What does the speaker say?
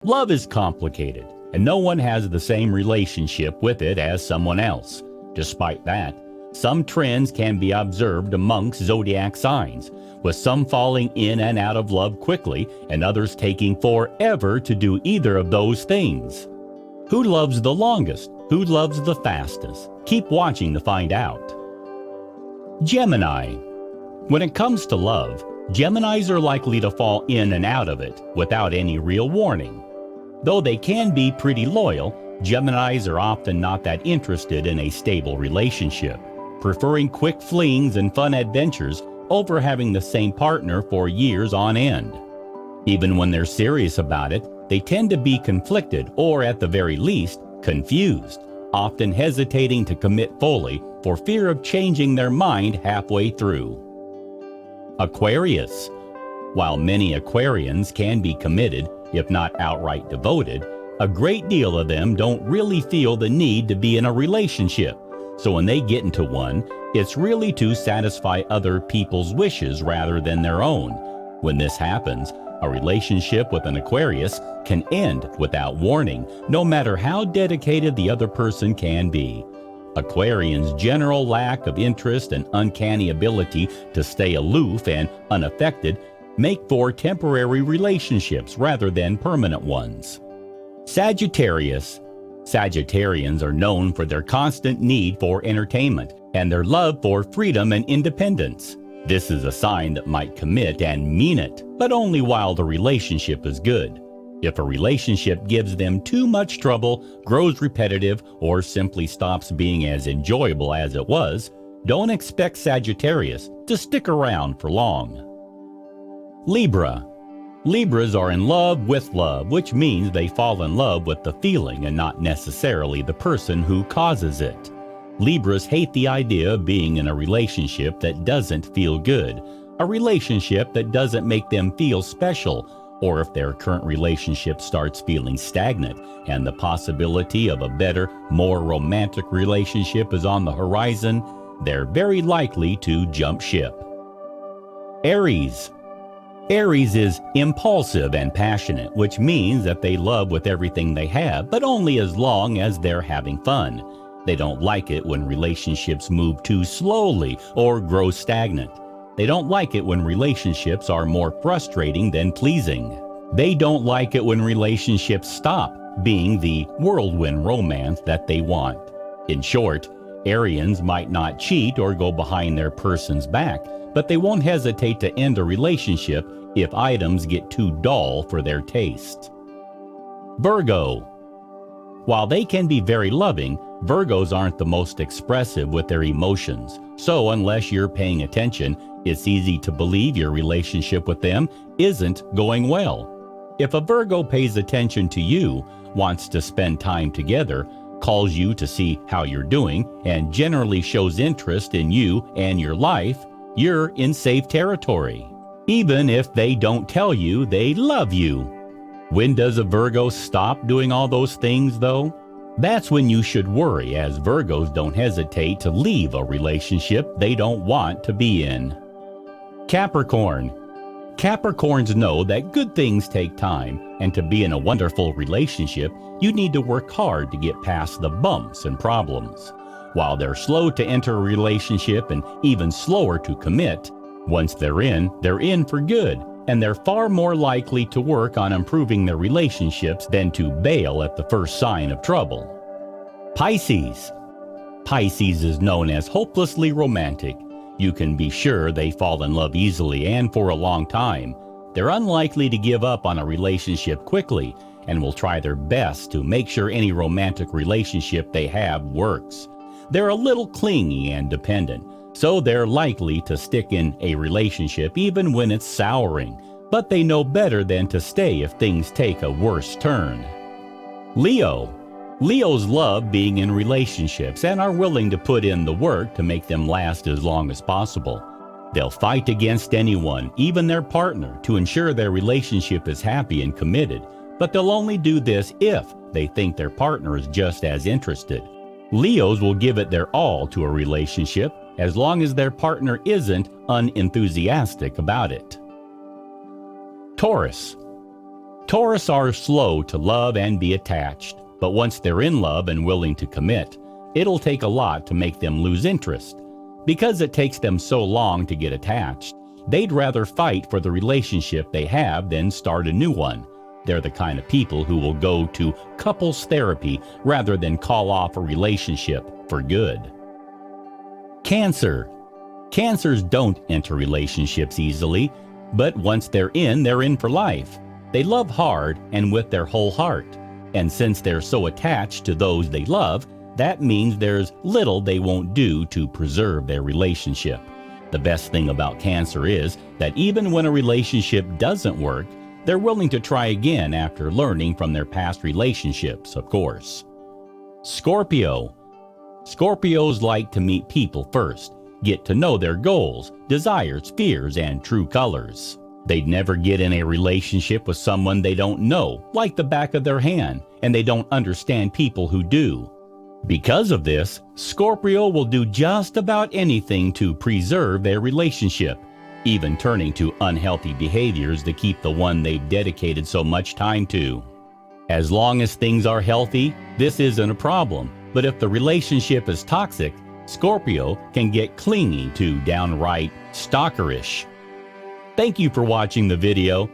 Love is complicated, and no one has the same relationship with it as someone else. Despite that, some trends can be observed amongst zodiac signs, with some falling in and out of love quickly and others taking forever to do either of those things. Who loves the longest? Who loves the fastest? Keep watching to find out. Gemini. When it comes to love, Geminis are likely to fall in and out of it without any real warning. Though they can be pretty loyal, Geminis are often not that interested in a stable relationship, preferring quick flings and fun adventures over having the same partner for years on end. Even when they're serious about it, they tend to be conflicted or, at the very least, confused, often hesitating to commit fully for fear of changing their mind halfway through. Aquarius. While many Aquarians can be committed, if not outright devoted, a great deal of them don't really feel the need to be in a relationship. So when they get into one, it's really to satisfy other people's wishes rather than their own. When this happens, a relationship with an Aquarius can end without warning, no matter how dedicated the other person can be. Aquarians' general lack of interest and uncanny ability to stay aloof and unaffected make for temporary relationships rather than permanent ones. Sagittarius. Sagittarians are known for their constant need for entertainment and their love for freedom and independence. This is a sign that might commit and mean it, but only while the relationship is good. If a relationship gives them too much trouble, grows repetitive, or simply stops being as enjoyable as it was, don't expect Sagittarius to stick around for long. Libra. Libras are in love with love, which means they fall in love with the feeling and not necessarily the person who causes it. Libras hate the idea of being in a relationship that doesn't feel good, a relationship that doesn't make them feel special, or if their current relationship starts feeling stagnant and the possibility of a better, more romantic relationship is on the horizon, they're very likely to jump ship. Aries. Aries is impulsive and passionate, which means that they love with everything they have, but only as long as they're having fun. They don't like it when relationships move too slowly or grow stagnant. They don't like it when relationships are more frustrating than pleasing. They don't like it when relationships stop being the whirlwind romance that they want. In short, Arians might not cheat or go behind their person's back, but they won't hesitate to end a relationship if items get too dull for their taste. Virgo. While they can be very loving, Virgos aren't the most expressive with their emotions, so unless you're paying attention, it's easy to believe your relationship with them isn't going well. If a Virgo pays attention to you, wants to spend time together, calls you to see how you're doing, and generally shows interest in you and your life, you're in safe territory. Even if they don't tell you they love you. When does a Virgo stop doing all those things, though? That's when you should worry, as Virgos don't hesitate to leave a relationship they don't want to be in. Capricorn. Capricorns know that good things take time, and to be in a wonderful relationship, you need to work hard to get past the bumps and problems. While they're slow to enter a relationship and even slower to commit, once they're in for good, and they're far more likely to work on improving their relationships than to bail at the first sign of trouble. Pisces. Pisces is known as hopelessly romantic. You can be sure they fall in love easily and for a long time. They're unlikely to give up on a relationship quickly and will try their best to make sure any romantic relationship they have works. They're a little clingy and dependent, so they're likely to stick in a relationship even when it's souring, but they know better than to stay if things take a worse turn. Leo. Leos love being in relationships and are willing to put in the work to make them last as long as possible. They'll fight against anyone, even their partner, to ensure their relationship is happy and committed, but they'll only do this if they think their partner is just as interested. Leos will give it their all to a relationship as long as their partner isn't unenthusiastic about it. Taurus. Taurus are slow to love and be attached, but once they're in love and willing to commit, it'll take a lot to make them lose interest. Because it takes them so long to get attached, they'd rather fight for the relationship they have than start a new one. They're the kind of people who will go to couples therapy rather than call off a relationship for good. Cancer. Cancers don't enter relationships easily, but once they're in for life. They love hard and with their whole heart. And since they're so attached to those they love, that means there's little they won't do to preserve their relationship. The best thing about Cancer is that even when a relationship doesn't work, they're willing to try again after learning from their past relationships, of course. Scorpio. Scorpios like to meet people first, get to know their goals, desires, fears, and true colors. They'd never get in a relationship with someone they don't know, like the back of their hand, and they don't understand people who do. Because of this, Scorpio will do just about anything to preserve their relationship, even turning to unhealthy behaviors to keep the one they've dedicated so much time to. As long as things are healthy, this isn't a problem, but if the relationship is toxic, Scorpio can get clingy to downright stalkerish. Thank you for watching the video.